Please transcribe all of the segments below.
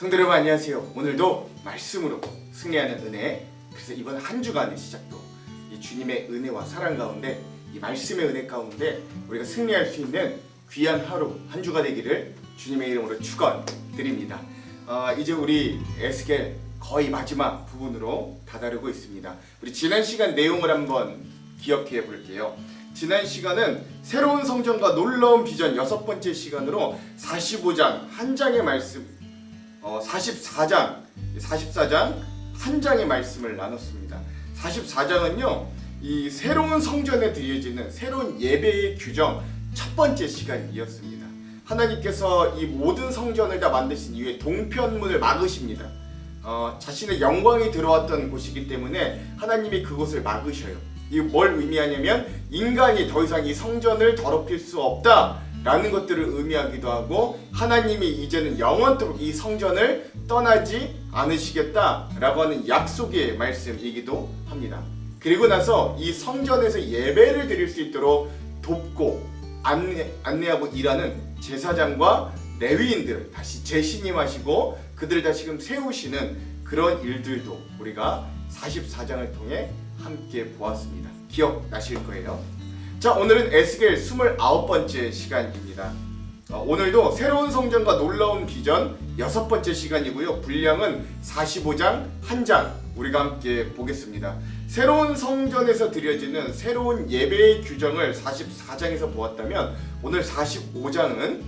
성도 여러분 안녕하세요. 오늘도 말씀으로 승리하는 은혜. 그래서 이번 한 주간의 시작도 이 주님의 은혜와 사랑 가운데 이 말씀의 은혜 가운데 우리가 승리할 수 있는 귀한 하루 한 주가 되기를 주님의 이름으로 축원드립니다. 이제 우리 에스겔 거의 마지막 부분으로 다다르고 있습니다. 우리 지난 시간 내용을 한번 기억해 볼게요. 지난 시간은 새로운 성전과 놀라운 비전 6번째 시간으로 45장 한 장의 말씀 44장 한 장의 말씀을 나눴습니다. 44장은요 이 새로운 성전에 드려지는 새로운 예배의 규정 첫 번째 시간이었습니다. 하나님께서 이 모든 성전을 다 만드신 이후에 동편문을 막으십니다. 자신의 영광이 들어왔던 곳이기 때문에 하나님이 그곳을 막으셔요. 이게 뭘 의미하냐면 인간이 더 이상 이 성전을 더럽힐 수 없다 라는 것들을 의미하기도 하고, 하나님이 이제는 영원토록 이 성전을 떠나지 않으시겠다 라고 하는 약속의 말씀이기도 합니다. 그리고 나서 이 성전에서 예배를 드릴 수 있도록 돕고 안내하고 일하는 제사장과 레위인들을 다시 재신임하시고 그들을 다시금 세우시는 그런 일들도 우리가 44장을 통해 함께 보았습니다. 기억나실 거예요. 자, 오늘은 에스겔 29번째 시간입니다. 오늘도 새로운 성전과 놀라운 비전 6번째 시간이고요. 분량은 45장 한 장 우리가 함께 보겠습니다. 새로운 성전에서 드려지는 새로운 예배의 규정을 44장에서 보았다면 오늘 45장은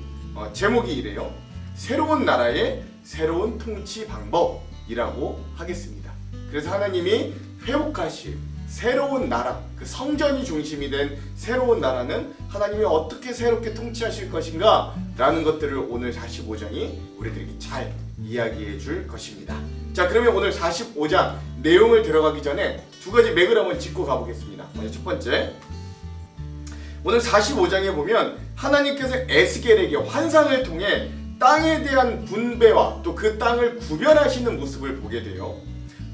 제목이 이래요. 새로운 나라의 새로운 통치 방법이라고 하겠습니다. 그래서 하나님이 회복하실 새로운 나라, 그 성전이 중심이 된 새로운 나라는 하나님이 어떻게 새롭게 통치하실 것인가 라는 것들을 오늘 45장이 우리들에게 잘 이야기해 줄 것입니다. 자, 그러면 오늘 45장 내용을 들어가기 전에 두 가지 맥을 한번 짚고 가보겠습니다. 먼저 첫 번째, 오늘 45장에 보면 하나님께서 에스겔에게 환상을 통해 땅에 대한 분배와 또 그 땅을 구별하시는 모습을 보게 돼요.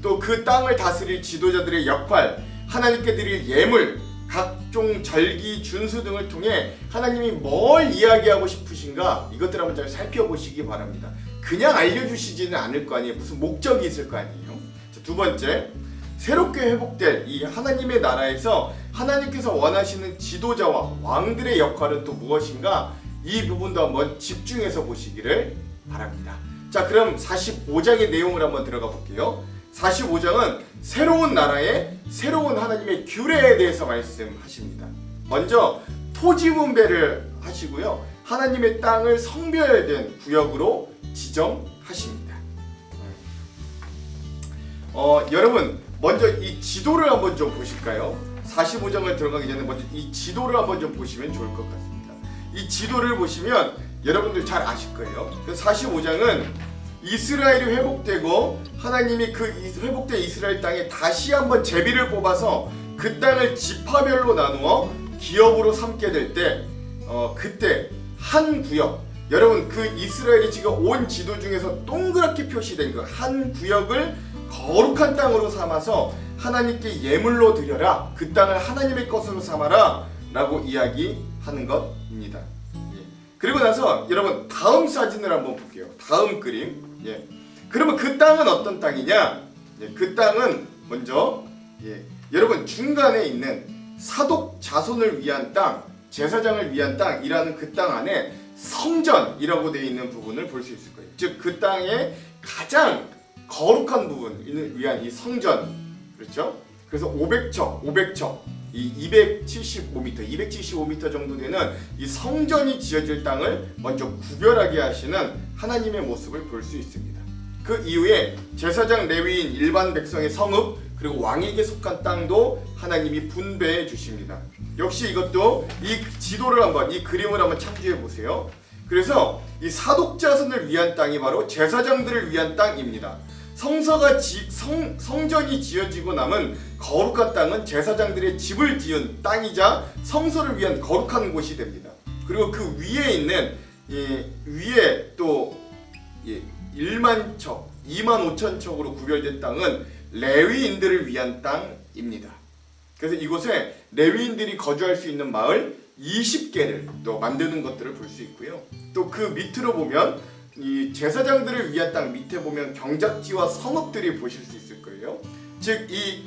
또 그 땅을 다스릴 지도자들의 역할, 하나님께 드릴 예물, 각종 절기, 준수 등을 통해 하나님이 뭘 이야기하고 싶으신가 이것들 한번 잘 살펴보시기 바랍니다. 그냥 알려주시지는 않을 거 아니에요. 무슨 목적이 있을 거 아니에요. 자, 두 번째, 새롭게 회복될 이 하나님의 나라에서 하나님께서 원하시는 지도자와 왕들의 역할은 또 무엇인가, 이 부분도 한번 집중해서 보시기를 바랍니다. 자, 그럼 45장의 내용을 한번 들어가 볼게요. 45장은 새로운 나라의 새로운 하나님의 규례에 대해서 말씀하십니다. 먼저 토지 분배를 하시고요. 하나님의 땅을 성별된 구역으로 지정하십니다. 여러분 먼저 이 지도를 한번 좀 보실까요? 45장을 들어가기 전에 먼저 이 지도를 한번 좀 보시면 좋을 것 같습니다. 이 지도를 보시면 여러분들 잘 아실 거예요. 45장은 이스라엘이 회복되고 하나님이 그 회복된 이스라엘 땅에 다시 한번 제비를 뽑아서 그 땅을 지파별로 나누어 기업으로 삼게 될 때 그때 한 구역, 여러분 그 이스라엘이 지금 온 지도 중에서 동그랗게 표시된 그 한 구역을 거룩한 땅으로 삼아서 하나님께 예물로 드려라, 그 땅을 하나님의 것으로 삼아라 라고 이야기하는 것입니다. 그리고 나서 여러분 다음 사진을 한번 볼게요. 다음 그림. 그러면 그 땅은 어떤 땅이냐? 그 땅은 먼저 여러분 중간에 있는 사독 자손을 위한 땅, 제사장을 위한 땅이라는 그 땅 안에 성전이라고 되어 있는 부분을 볼 수 있을 거예요. 즉 그 땅의 가장 거룩한 부분을 위한 이 성전, 그렇죠? 그래서 500척 이 275m 정도 되는 이 성전이 지어질 땅을 먼저 구별하게 하시는 하나님의 모습을 볼 수 있습니다. 그 이후에 제사장, 레위인, 일반 백성의 성읍, 그리고 왕에게 속한 땅도 하나님이 분배해 주십니다. 역시 이것도 이 지도를 한번, 이 그림을 한번 참조해 보세요. 그래서 이 사독자손을 위한 땅이 바로 제사장들을 위한 땅입니다. 성전이 지어지고 남은 거룩한 땅은 제사장들의 집을 지은 땅이자 성소를 위한 거룩한 곳이 됩니다. 그리고 그 위에 있는 위에 또 1만 척, 2만 5천 척으로 구별된 땅은 레위인들을 위한 땅입니다. 그래서 이곳에 레위인들이 거주할 수 있는 마을 20개를 또 만드는 것들을 볼 수 있고요. 또 그 밑으로 보면 이 제사장들을 위한 땅 밑에 보면 경작지와 성읍들이 보실 수 있을 거예요. 즉 이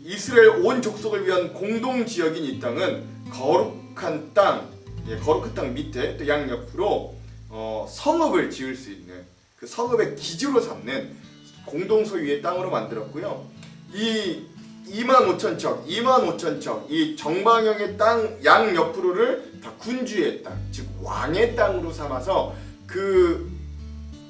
이스라엘 온 족속을 위한 공동 지역인 이 땅은 거룩한 땅, 거룩한 땅 밑에 또 양 옆으로 성읍을 지을 수 있는 그 성읍의 기지로 삼는 공동 소유의 땅으로 만들었고요. 이 25,000척 이 정방형의 땅 양 옆으로를 다 군주의 땅, 즉 왕의 땅으로 삼아서 그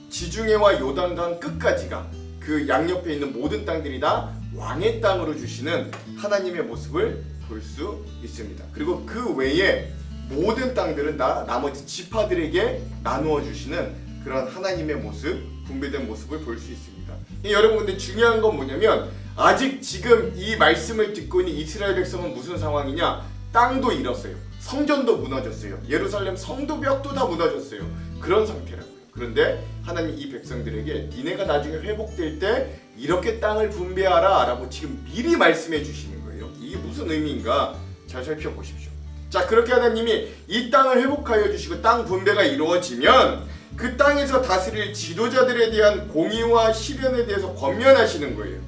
지중해와 요단강 끝까지가 그 양옆에 있는 모든 땅들이 다 왕의 땅으로 주시는 하나님의 모습을 볼 수 있습니다. 그리고 그 외에 모든 땅들은 다 나머지 지파들에게 나누어 주시는 그런 하나님의 모습, 분배된 모습을 볼 수 있습니다. 여러분, 근데 중요한 건 뭐냐면 아직 지금 이 말씀을 듣고 있는 이스라엘 백성은 무슨 상황이냐? 땅도 잃었어요. 성전도 무너졌어요. 예루살렘 성도벽도 다 무너졌어요. 그런 상태라고요. 그런데 하나님 이 백성들에게 니네가 나중에 회복될 때 이렇게 땅을 분배하라 라고 지금 미리 말씀해 주시는 거예요. 이게 무슨 의미인가 잘 살펴보십시오. 자, 그렇게 하나님이 이 땅을 회복하여 주시고 땅 분배가 이루어지면 그 땅에서 다스릴 지도자들에 대한 공의와 시련에 대해서 권면하시는 거예요.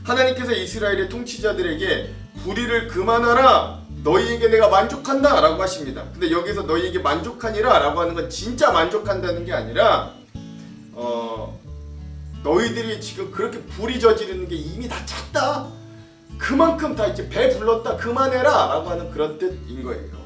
하나님께서 이스라엘의 통치자들에게 불의를 그만하라, 너희에게 내가 만족한다 라고 하십니다. 근데 여기서 너희에게 만족하니라 라고 하는 건 진짜 만족한다는 게 아니라 너희들이 지금 그렇게 불의 저지르는 게 이미 다 찼다, 그만큼 다 이제 배 불렀다, 그만해라 라고 하는 그런 뜻인 거예요.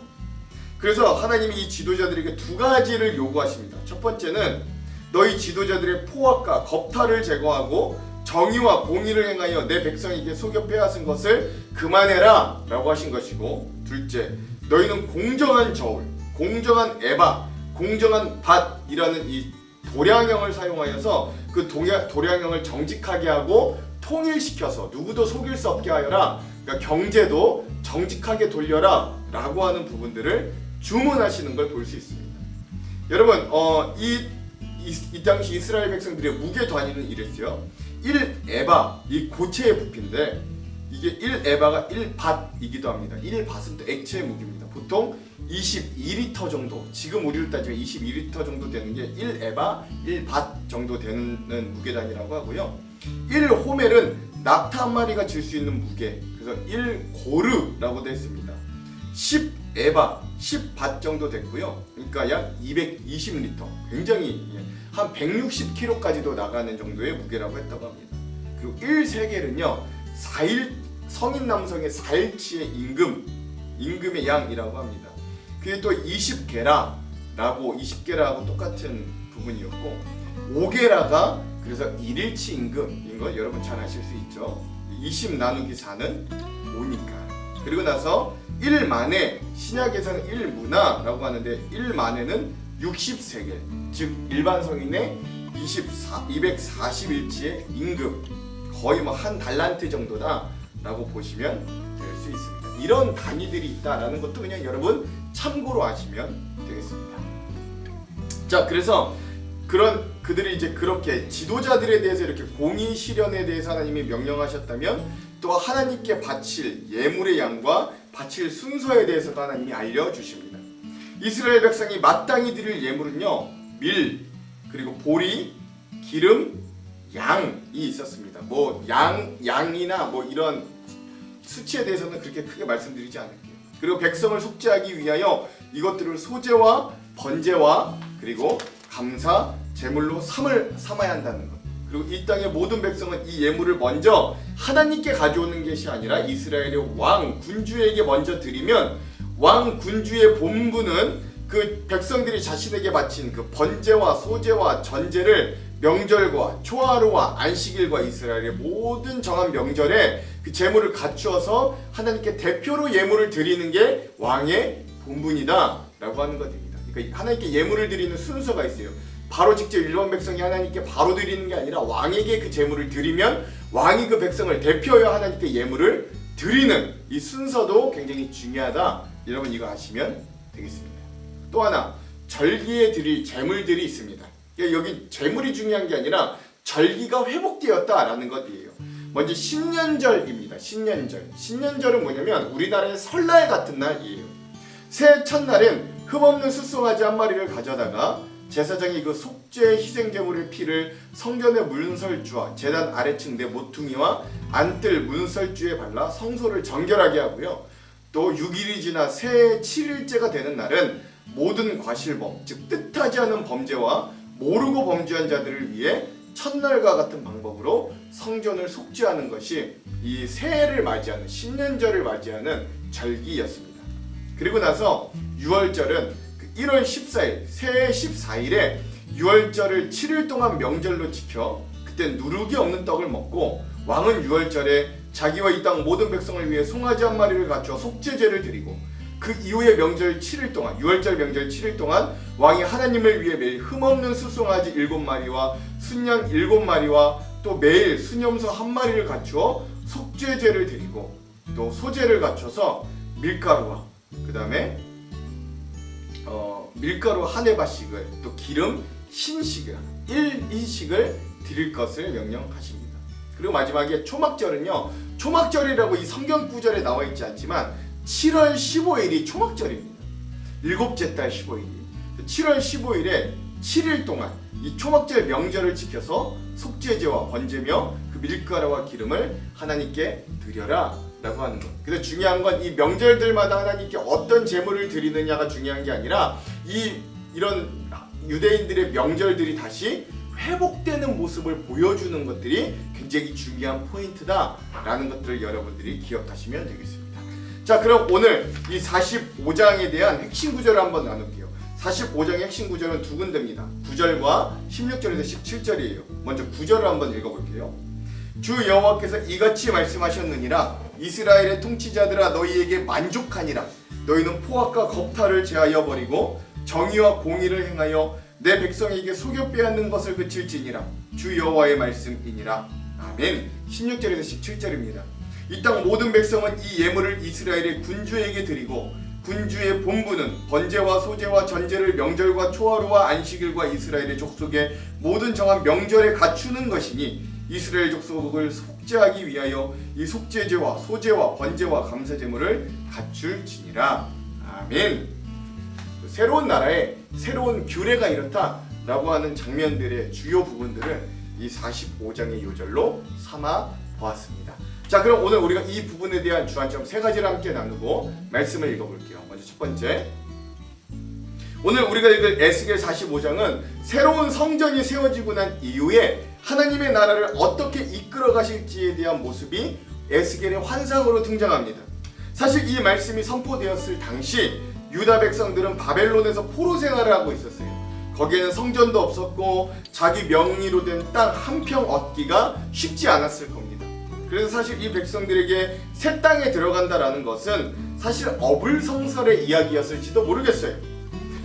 그래서 하나님이 이 지도자들에게 두 가지를 요구하십니다. 첫 번째는 너희 지도자들의 포악과 겁탈을 제거하고 정의와 공의를 행하여 내 백성에게 속여 빼앗은 것을 그만해라 라고 하신 것이고, 둘째, 너희는 공정한 저울, 공정한 에바, 공정한 밭이라는 이 도량형을 사용하여서 그 도량형을 정직하게 하고 통일시켜서 누구도 속일 수 없게 하여라, 그러니까 경제도 정직하게 돌려라 라고 하는 부분들을 주문하시는 걸 볼 수 있습니다. 여러분, 이 당시 이스라엘 백성들의 무게 단위는 이랬어요. 1에바, 이 고체의 부피인데 이게 1에바가 1밭이기도 합니다. 1밭은 또 액체의 무게입니다. 보통 22리터 정도, 지금 우리로 따지면 22리터 정도 되는 게 1에바, 1밭 정도 되는 무게 단위라고 하고요. 1호멜은 낙타 한 마리가 질 수 있는 무게, 그래서 1고르라고 되어 있습니다. 10에바, 10밭 정도 됐고요. 그러니까 약 220리터, 굉장히 한 160kg까지도 나가는 정도의 무게라고 했다고 합니다. 그리고 1세겔은요, 4일 성인 남성의 4일치의 임금의 양이라고 합니다. 그게 또 20게라하고 똑같은 부분이었고, 5게라가 그래서 1일치 임금인 거 여러분 잘 아실 수 있죠. 20 나누기 4는 5니까. 그리고 나서 1만에, 신약에서는 1문화라고 하는데 1만에는 60세겔, 즉 일반 성인의 240일치의 임금, 거의 뭐 한 달란트 정도다라고 보시면 될 수 있습니다. 이런 단위들이 있다라는 것도 그냥 여러분 참고로 아시면 되겠습니다. 자, 그래서 그들이 이제 그렇게 지도자들에 대해서 이렇게 공의 실현에 대해서 하나님이 명령하셨다면, 또 하나님께 바칠 예물의 양과 바칠 순서에 대해서도 하나님이 알려주십니다. 이스라엘 백성이 마땅히 드릴 예물은요, 밀, 그리고 보리, 기름, 양이 있었습니다. 뭐 양이나 뭐 이런 수치에 대해서는 그렇게 크게 말씀드리지 않을게요. 그리고 백성을 속죄하기 위하여 이것들을 소제와 번제와 그리고 감사 제물로 삼아야 한다는 것. 그리고 이 땅의 모든 백성은 이 예물을 먼저 하나님께 가져오는 것이 아니라 이스라엘의 왕 군주에게 먼저 드리면, 왕 군주의 본분은 그 백성들이 자신에게 바친 그 번제와 소제와 전제를 명절과 초하루와 안식일과 이스라엘의 모든 정한 명절에 그 제물을 갖추어서 하나님께 대표로 예물을 드리는 게 왕의 본분이다 라고 하는 것입니다. 그러니까 하나님께 예물을 드리는 순서가 있어요. 바로 직접 일반 백성이 하나님께 바로 드리는 게 아니라 왕에게 그 제물을 드리면 왕이 그 백성을 대표하여 하나님께 예물을 드리는 이 순서도 굉장히 중요하다. 여러분 이거 아시면 되겠습니다. 또 하나, 절기에 드릴 제물들이 있습니다. 여기 제물이 중요한 게 아니라 절기가 회복되었다라는 것이에요. 먼저 신년절입니다. 신년절은 뭐냐면 우리나라의 설날 같은 날이에요. 새해 첫날은 흠없는 숫송아지 한 마리를 가져다가 제사장이 그 속죄 희생제물의 피를 성전의 문설주와 제단 아래층 내 모퉁이와 안뜰 문설주에 발라 성소를 정결하게 하고요. 또 6일이 지나 새 7일째가 되는 날은 모든 과실범, 즉 뜻하지 않은 범죄와 모르고 범죄한 자들을 위해 첫날과 같은 방법으로 성전을 속죄하는 것이 이 새해를 맞이하는 신년절을 맞이하는 절기였습니다. 그리고 나서 6월절은 1월 14일, 새해 14일에 6월절을 7일 동안 명절로 지켜 그때 누룩이 없는 떡을 먹고 왕은 6월절에 자기와 이 땅 모든 백성을 위해 송아지 한 마리를 갖추어 속죄제를 드리고 그 이후에 명절 7일 동안 6월절 명절 7일 동안 왕이 하나님을 위해 매일 흠없는 수송아지 7마리와 순양 7마리와 또 매일 수염소 1마리를 갖추어 속죄제를 드리고 또 소제를 갖춰서 밀가루와 그 다음에 밀가루 한 에바씩을 또 기름 흰식을 1인씩을 드릴 것을 명령하십니다. 그리고 마지막에 초막절은요, 초막절이라고 이 성경 구절에 나와 있지 않지만 7월 15일이 초막절입니다. 일곱째 달 15일이 7월 15일에 7일 동안 이 초막절 명절을 지켜서 속죄제와 번제며 그 밀가루와 기름을 하나님께 드려라 라고 하는 것. 근데 중요한 건 이 명절들마다 하나님께 어떤 제물을 드리느냐가 중요한 게 아니라 이런 유대인들의 명절들이 다시 회복되는 모습을 보여주는 것들이 굉장히 중요한 포인트다라는 것들을 여러분들이 기억하시면 되겠습니다. 자, 그럼 오늘 이 45장에 대한 핵심 구절을 한번 나눌게요. 45장의 핵심 구절은 두 군데입니다. 9절과 16절에서 17절이에요. 먼저 9절을 한번 읽어볼게요. 주 여호와께서 이같이 말씀하셨느니라. 이스라엘의 통치자들아, 너희에게 만족하니라. 너희는 포악과 겁탈을 제하여 버리고 정의와 공의를 행하여 내 백성에게 속여 빼앗는 것을 그칠지니라. 주 여호와의 말씀이니라. 아멘. 16절에서 17절입니다. 이 땅 모든 백성은 이 예물을 이스라엘의 군주에게 드리고 군주의 본부는 번제와 소제와 전제를 명절과 초하루와 안식일과 이스라엘의 족속의 모든 정한 명절에 갖추는 것이니 이스라엘 족속을 속죄하기 위하여 이 속죄제와 소제와 번제와 감사제물을 갖출지니라. 아멘. 새로운 나라에 새로운 규례가 이렇다라고 하는 장면들의 주요 부분들을 이 45장의 요절로 삼아 보았습니다. 자, 그럼 오늘 우리가 이 부분에 대한 주안점 세 가지를 함께 나누고 말씀을 읽어볼게요. 먼저 첫 번째, 오늘 우리가 읽을 에스겔 45장은 새로운 성전이 세워지고 난 이후에 하나님의 나라를 어떻게 이끌어 가실지에 대한 모습이 에스겔의 환상으로 등장합니다. 사실 이 말씀이 선포되었을 당시 유다 백성들은 바벨론에서 포로 생활을 하고 있었어요. 거기에는 성전도 없었고 자기 명의로 된 땅 한 평 얻기가 쉽지 않았을 겁니다. 그래서 사실 이 백성들에게 새 땅에 들어간다라는 것은 사실 어불성설의 이야기였을지도 모르겠어요.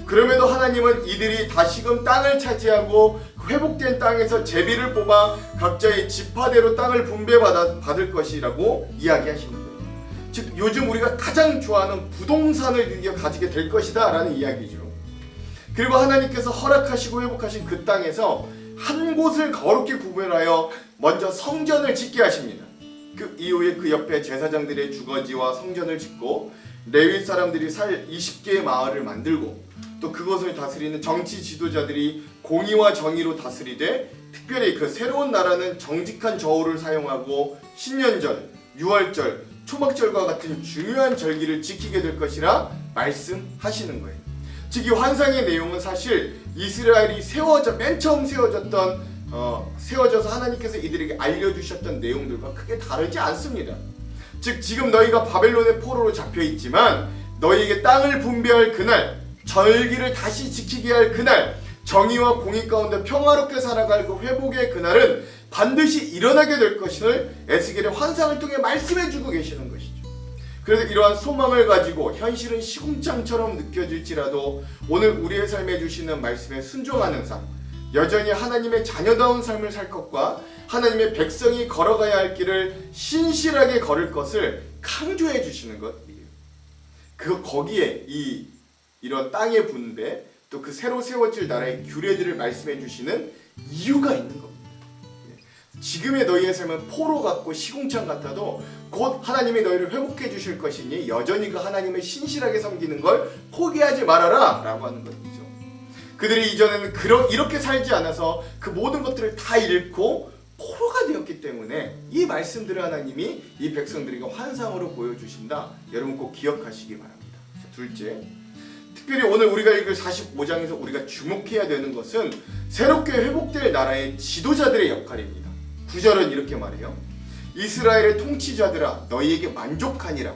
그럼에도 하나님은 이들이 다시금 땅을 차지하고 회복된 땅에서 제비를 뽑아 각자의 지파대로 땅을 분배받을 것이라고 이야기하시는 거예요. 즉 요즘 우리가 가장 좋아하는 부동산을 드디어 가지게 될 것이다 라는 이야기죠. 그리고 하나님께서 허락하시고 회복하신 그 땅에서 한 곳을 거룩히 구별하여 먼저 성전을 짓게 하십니다. 그 이후에 그 옆에 제사장들의 주거지와 성전을 짓고 레위 사람들이 살 20개의 마을을 만들고 또 그것을 다스리는 정치 지도자들이 공의와 정의로 다스리되 특별히 그 새로운 나라는 정직한 저울을 사용하고 신년절, 유월절, 초막절과 같은 중요한 절기를 지키게 될 것이라 말씀하시는 거예요. 즉 이 환상의 내용은 사실 이스라엘이 맨 처음 세워져서 하나님께서 이들에게 알려주셨던 내용들과 크게 다르지 않습니다. 즉 지금 너희가 바벨론의 포로로 잡혀있지만 너희에게 땅을 분배할 그날, 절기를 다시 지키게 할 그날, 정의와 공의 가운데 평화롭게 살아갈 그 회복의 그날은 반드시 일어나게 될 것을 에스겔의 환상을 통해 말씀해주고 계시는 것이죠. 그래서 이러한 소망을 가지고 현실은 시궁창처럼 느껴질지라도 오늘 우리의 삶에 주시는 말씀에 순종하는 삶, 여전히 하나님의 자녀다운 삶을 살 것과 하나님의 백성이 걸어가야 할 길을 신실하게 걸을 것을 강조해 주시는 것이에요. 거기에 이런 땅의 분배, 또 그 새로 세워질 나라의 규례들을 말씀해 주시는 이유가 있는 겁니다. 지금의 너희의 삶은 포로 같고 시궁창 같아도 곧 하나님이 너희를 회복해 주실 것이니 여전히 그 하나님을 신실하게 섬기는 걸 포기하지 말아라 라고 하는 것이죠. 그들이 이전에는 이렇게 살지 않아서 그 모든 것들을 다 잃고 포로가 되었기 때문에 이 말씀들을 하나님이 이 백성들에게 환상으로 보여주신다. 여러분 꼭 기억하시기 바랍니다. 자, 둘째, 특별히 오늘 우리가 읽을 45장에서 우리가 주목해야 되는 것은 새롭게 회복될 나라의 지도자들의 역할입니다. 9절은 이렇게 말해요. 이스라엘의 통치자들아 너희에게 만족하니라.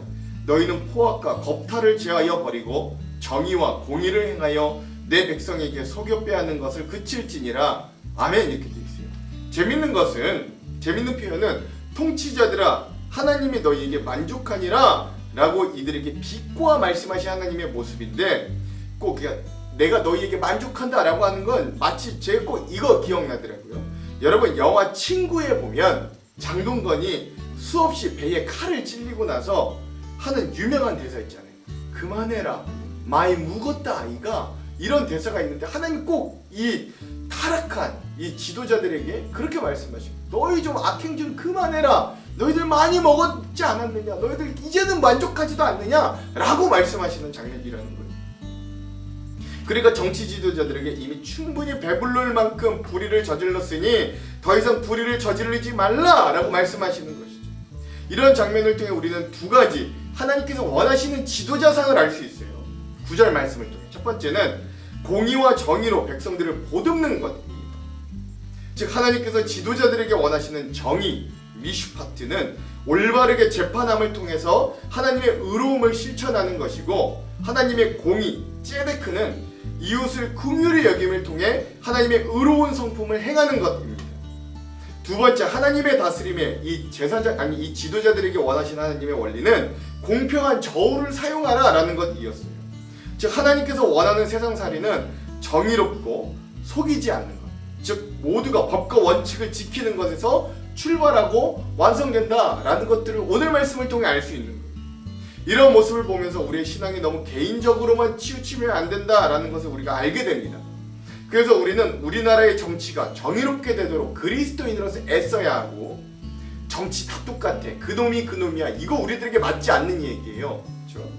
너희는 포악과 겁탈을 제하여 버리고 정의와 공의를 행하여 내 백성에게 속여 빼앗는 것을 그칠지니라. 아멘. 이렇게 되어 있어요. 재밌는 표현은 통치자들아 하나님이 너희에게 만족하니라 라고 이들에게 비꼬아 말씀하신 하나님의 모습인데, 꼭 내가 너희에게 만족한다 라고 하는 건 마치 제가 꼭 이거 기억나더라고요. 여러분 영화 친구에 보면 장동건이 수없이 배에 칼을 찔리고 나서 하는 유명한 대사 있잖아요. 그만해라 많이 묵었다 아이가, 이런 대사가 있는데 하나님이 꼭 이 타락한 이 지도자들에게 그렇게 말씀하십니다. 너희 좀 악행 좀 그만해라. 너희들 많이 먹었지 않았느냐? 너희들 이제는 만족하지도 않느냐? 라고 말씀하시는 장면이라는 거예요. 그러니까 정치 지도자들에게 이미 충분히 배부를 만큼 불의를 저질렀으니 더 이상 불의를 저지르지 말라 라고 말씀하시는 것이죠. 이런 장면을 통해 우리는 두 가지 하나님께서 원하시는 지도자상을 알 수 있어요. 9절 말씀을 통해 첫 번째는 공의와 정의로 백성들을 보듬는 것입니다. 즉 하나님께서 지도자들에게 원하시는 정의 미슈파트는 올바르게 재판함을 통해서 하나님의 의로움을 실천하는 것이고, 하나님의 공의 ጼ데크는 이웃을 긍휼히 여김을 통해 하나님의 의로운 성품을 행하는 것입니다. 두 번째, 하나님의 다스림에 이 지도자들에게 원하시는 하나님의 원리는 공평한 저울을 사용하라라는 것이었어요. 즉 하나님께서 원하는 세상살이는 정의롭고 속이지 않는 것, 즉 모두가 법과 원칙을 지키는 것에서 출발하고 완성된다라는 것들을 오늘 말씀을 통해 알 수 있는 거예요. 이런 모습을 보면서 우리의 신앙이 너무 개인적으로만 치우치면 안 된다라는 것을 우리가 알게 됩니다. 그래서 우리는 우리나라의 정치가 정의롭게 되도록 그리스도인으로서 애써야 하고, 정치 다 똑같아 그놈이 그놈이야 이거 우리들에게 맞지 않는 얘기예요. 그렇죠?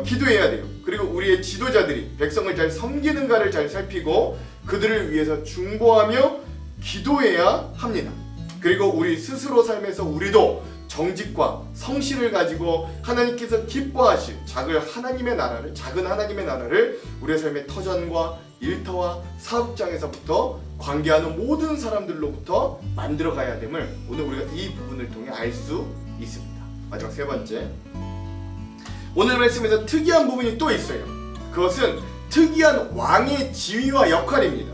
기도해야 돼요. 그리고 우리의 지도자들이 백성을 잘 섬기는가를 잘 살피고 그들을 위해서 중보하며 기도해야 합니다. 그리고 우리 스스로 삶에서 우리도 정직과 성실을 가지고 하나님께서 기뻐하실 작은 하나님의 나라를 우리의 삶의 터전과 일터와 사업장에서부터 관계하는 모든 사람들로부터 만들어가야 됨을 오늘 우리가 이 부분을 통해 알 수 있습니다. 마지막 세 번째, 오늘 말씀에서 특이한 부분이 또 있어요. 그것은 특이한 왕의 지위와 역할입니다.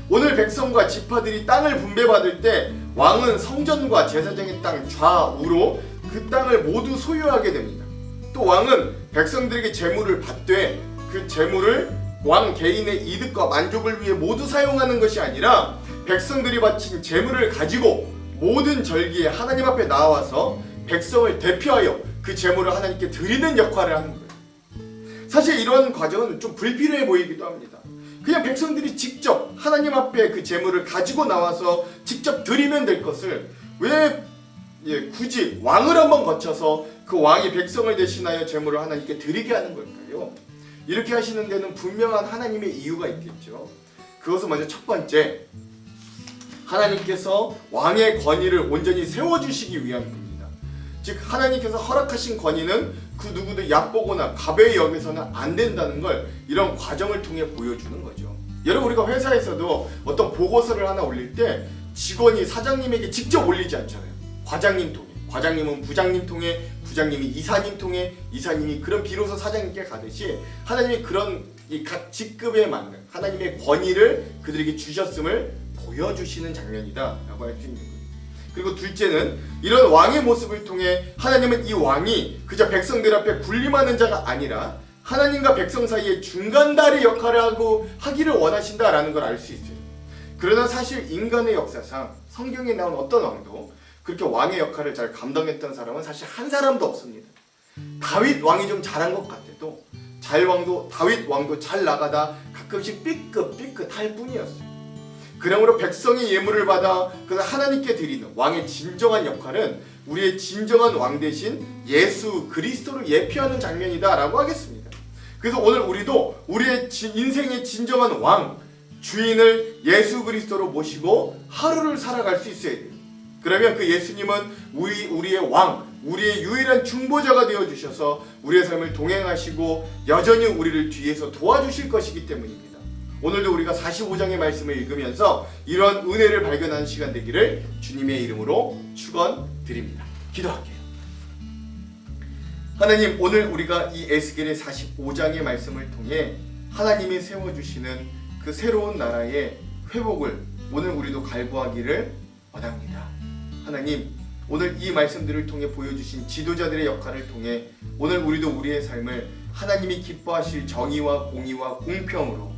오늘 백성과 지파들이 땅을 분배받을 때 왕은 성전과 제사장의 땅 좌우로 그 땅을 모두 소유하게 됩니다. 또 왕은 백성들에게 재물을 받되 그 재물을 왕 개인의 이득과 만족을 위해 모두 사용하는 것이 아니라 백성들이 바친 재물을 가지고 모든 절기에 하나님 앞에 나와서 백성을 대표하여 그 재물을 하나님께 드리는 역할을 하는 거예요. 사실 이런 과정은 좀 불필요해 보이기도 합니다. 그냥 백성들이 직접 하나님 앞에 그 재물을 가지고 나와서 직접 드리면 될 것을 왜 굳이 왕을 한번 거쳐서 그 왕이 백성을 대신하여 재물을 하나님께 드리게 하는 걸까요? 이렇게 하시는 데는 분명한 하나님의 이유가 있겠죠. 그것은 먼저 첫 번째, 하나님께서 왕의 권위를 온전히 세워주시기 위함입니다. 즉 하나님께서 허락하신 권위는 그 누구도 얕보거나 가벼이 여기서는 안 된다는 걸 이런 과정을 통해 보여주는 거죠. 여러분 우리가 회사에서도 어떤 보고서를 하나 올릴 때 직원이 사장님에게 직접 올리지 않잖아요. 과장님 통해, 과장님은 부장님 통해, 부장님이 이사님 통해, 이사님이 그런 비로소 사장님께 가듯이 하나님이 그런 이 각 직급에 맞는 하나님의 권위를 그들에게 주셨음을 보여주시는 장면이다 라고 할 수 있는 거예요. 그리고 둘째는 이런 왕의 모습을 통해 하나님은 이 왕이 그저 백성들 앞에 군림하는 자가 아니라 하나님과 백성 사이의 중간다리 역할을 하기를 원하신다라는 걸 알 수 있어요. 그러나 사실 인간의 역사상 성경에 나온 어떤 왕도 그렇게 왕의 역할을 잘 감당했던 사람은 사실 한 사람도 없습니다. 다윗 왕이 좀 잘한 것 같아도 다윗 왕도 잘 나가다 가끔씩 삐끗할 뿐이었어요. 그러므로 백성의 예물을 받아 그래서 하나님께 드리는 왕의 진정한 역할은 우리의 진정한 왕 대신 예수 그리스도를 예표하는 장면이다 라고 하겠습니다. 그래서 오늘 우리도 우리의 인생의 진정한 왕, 주인을 예수 그리스도로 모시고 하루를 살아갈 수 있어야 돼요. 그러면 그 예수님은 우리의 왕, 우리의 유일한 중보자가 되어주셔서 우리의 삶을 동행하시고 여전히 우리를 뒤에서 도와주실 것이기 때문입니다. 오늘도 우리가 45장의 말씀을 읽으면서 이런 은혜를 발견하는 시간 되기를 주님의 이름으로 축원드립니다. 기도할게요. 하나님, 오늘 우리가 이 에스겔의 45장의 말씀을 통해 하나님이 세워주시는 그 새로운 나라의 회복을 오늘 우리도 갈구하기를 원합니다. 하나님, 오늘 이 말씀들을 통해 보여주신 지도자들의 역할을 통해 오늘 우리도 우리의 삶을 하나님이 기뻐하실 정의와 공의와 공평으로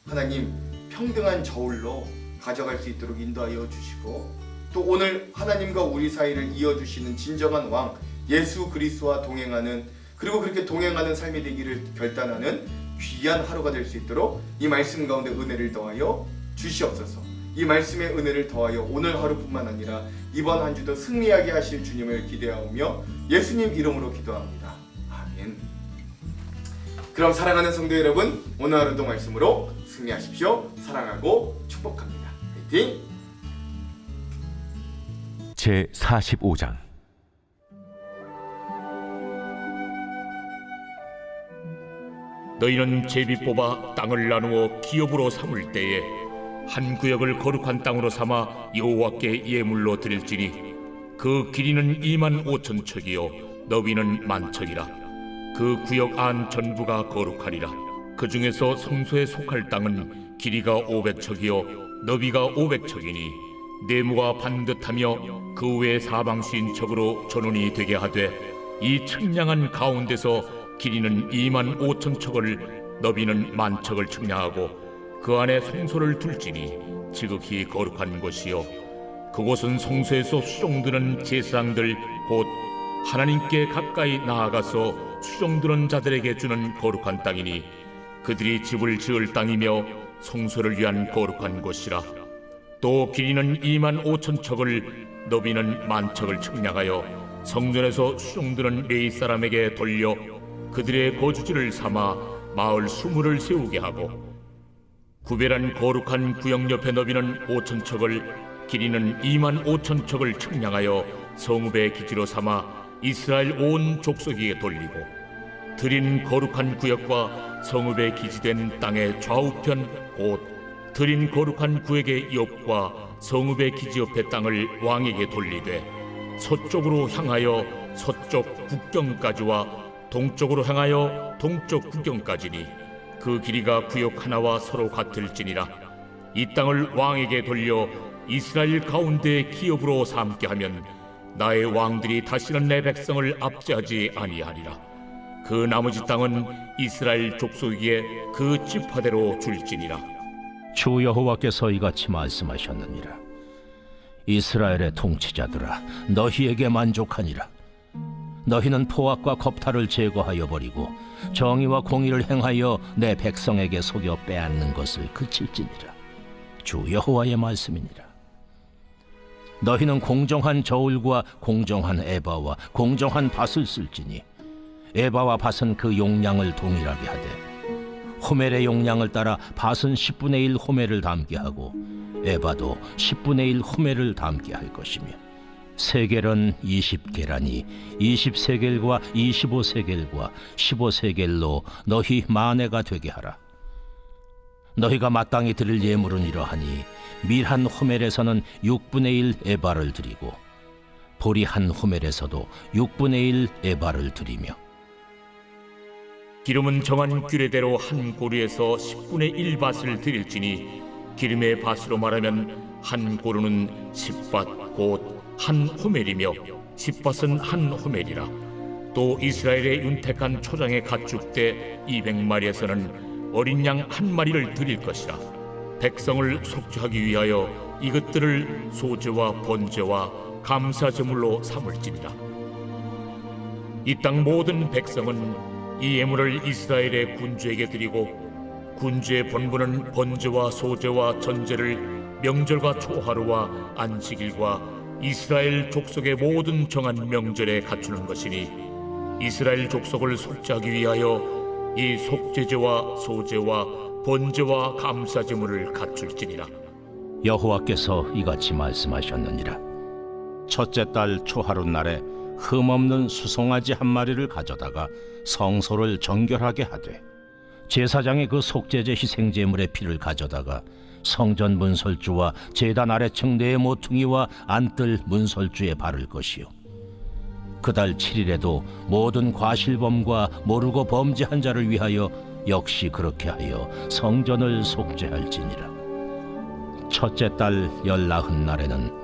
하나님 평등한 저울로 가져갈 수 있도록 인도하여 주시고, 또 오늘 하나님과 우리 사이를 이어주시는 진정한 왕 예수 그리스도와 동행하는, 그리고 그렇게 동행하는 삶이 되기를 결단하는 귀한 하루가 될 수 있도록 이 말씀 가운데 은혜를 더하여 주시옵소서. 이 말씀의 은혜를 더하여 오늘 하루뿐만 아니라 이번 한 주도 승리하게 하실 주님을 기대하오며 예수님 이름으로 기도합니다. 아멘. 그럼 사랑하는 성도 여러분, 오늘 하루도 말씀으로 승리하십시오. 사랑하고 축복합니다. 화이팅! 제45장 너희는 제비 뽑아 땅을 나누어 기업으로 삼을 때에 한 구역을 거룩한 땅으로 삼아 여호와께 예물로 드릴지니 그 길이는 25,000척이요 너비는 10,000척이라. 그 구역 안 전부가 거룩하리라. 그 중에서 성소에 속할 땅은 길이가 500척이요 너비가 500척이니 네모가 반듯하며 그 외에 사방수인척으로 전원이 되게 하되, 이 측량한 가운데서 길이는 25,000척을 너비는 10,000척을 측량하고 그 안에 성소를 둘지니 지극히 거룩한 곳이요 그곳은 성소에서 수종드는 제사장들 곧 하나님께 가까이 나아가서 수종드는 자들에게 주는 거룩한 땅이니 그들이 집을 지을 땅이며 성소를 위한 거룩한 곳이라. 또 길이는 25,000척을 너비는 10,000척을 측량하여 성전에서 수종드는 레위 사람에게 돌려 그들의 거주지를 삼아 마을 20을 세우게 하고, 구별한 거룩한 구역 옆에 너비는 5,000척을 길이는 25,000척을 측량하여 성읍의 기지로 삼아 이스라엘 온 족속에게 돌리고, 드린 거룩한 구역과 성읍의 기지된 땅의 좌우편 곧 드린 거룩한 구역의 옆과 성읍의 기지 옆의 땅을 왕에게 돌리되, 서쪽으로 향하여 서쪽 국경까지와 동쪽으로 향하여 동쪽 국경까지니 그 길이가 구역 하나와 서로 같을지니라. 이 땅을 왕에게 돌려 이스라엘 가운데 기업으로 삼게 하면 나의 왕들이 다시는 내 백성을 압제하지 아니하리라. 그 나머지 땅은 이스라엘 족속에게 그 지파대로 줄지니라. 주 여호와께서 이같이 말씀하셨느니라. 이스라엘의 통치자들아, 너희에게 만족하니라. 너희는 포악과 겁탈을 제거하여 버리고 정의와 공의를 행하여 내 백성에게 속여 빼앗는 것을 그칠지니라. 주 여호와의 말씀이니라. 너희는 공정한 저울과 공정한 에바와 공정한 밭을 쓸지니 에바와 밭은 그 용량을 동일하게 하되 호멜의 용량을 따라 밭은 10분의 1 호멜을 담게 하고 에바도 10분의 1 호멜을 담게 할 것이며, 세겔은 20계란이 20세겔과 25세겔과 15세겔로 너희 만회가 되게 하라. 너희가 마땅히 드릴 예물은 이러하니 밀 한 호멜에서는 6분의 1 에바를 드리고 보리 한 호멜에서도 6분의 1 에바를 드리며, 기름은 정한 규례대로 한 고루에서 10분의 1밭을 드릴지니 기름의 밭으로 말하면 한 고루는 10밭 곧 한 호멜이며 10밭은 한 호멜이라. 또 이스라엘의 윤택한 초장의 가축대 200마리에서는 어린 양 한 마리를 드릴 것이라. 백성을 속죄하기 위하여 이것들을 소제와 번제와 감사 제물로 삼을지니라. 이 땅 모든 백성은 이 예물을 이스라엘의 군주에게 드리고, 군주의 본분은 번제와 소제와 전제를 명절과 초하루와 안식일과 이스라엘 족속의 모든 정한 명절에 갖추는 것이니, 이스라엘 족속을 속죄하기 위하여 이 속죄제와 소제와 번제와 감사제물을 갖출지니라. 여호와께서 이같이 말씀하셨느니라. 첫째 달 초하룻 날에 흠없는 수송아지 한 마리를 가져다가 성소를 정결하게 하되, 제사장이 그 속죄제 희생제물의 피를 가져다가 성전 문설주와 제단 아래층 네 모퉁이와 안뜰 문설주에 바를 것이요, 그달 7일에도 모든 과실범과 모르고 범죄한 자를 위하여 역시 그렇게 하여 성전을 속죄할지니라. 첫째 달 19날에는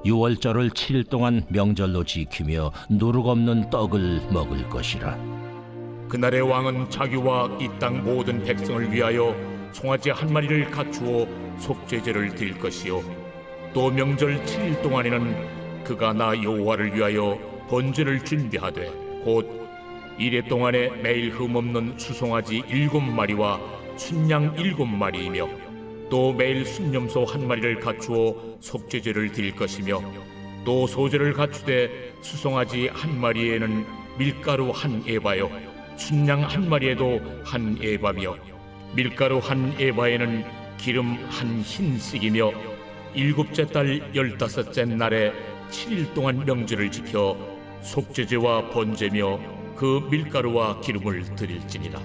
유월절을 7일 동안 명절로 지키며 누룩 없는 떡을 먹을 것이라. 그날의 왕은 자기와 이 땅 모든 백성을 위하여 송아지 한 마리를 갖추어 속죄제를 드릴 것이요, 또 명절 7일 동안에는 그가 나 여호와를 위하여 번제를 준비하되, 곧 이래 동안에 매일 흠없는 수송아지 7마리와 순양 7마리이며 또 매일 순염소 한 마리를 갖추어 속죄제를 드릴 것이며, 또 소제를 갖추되 수송아지 한 마리에는 밀가루 한 에바요, 순양 한 마리에도 한 에바며, 밀가루 한 에바에는 기름 한 흰씩이며, 7째 달 15째 날에 7일 동안 명절을 지켜 속죄제와 번제며 그 밀가루와 기름을 드릴지니라.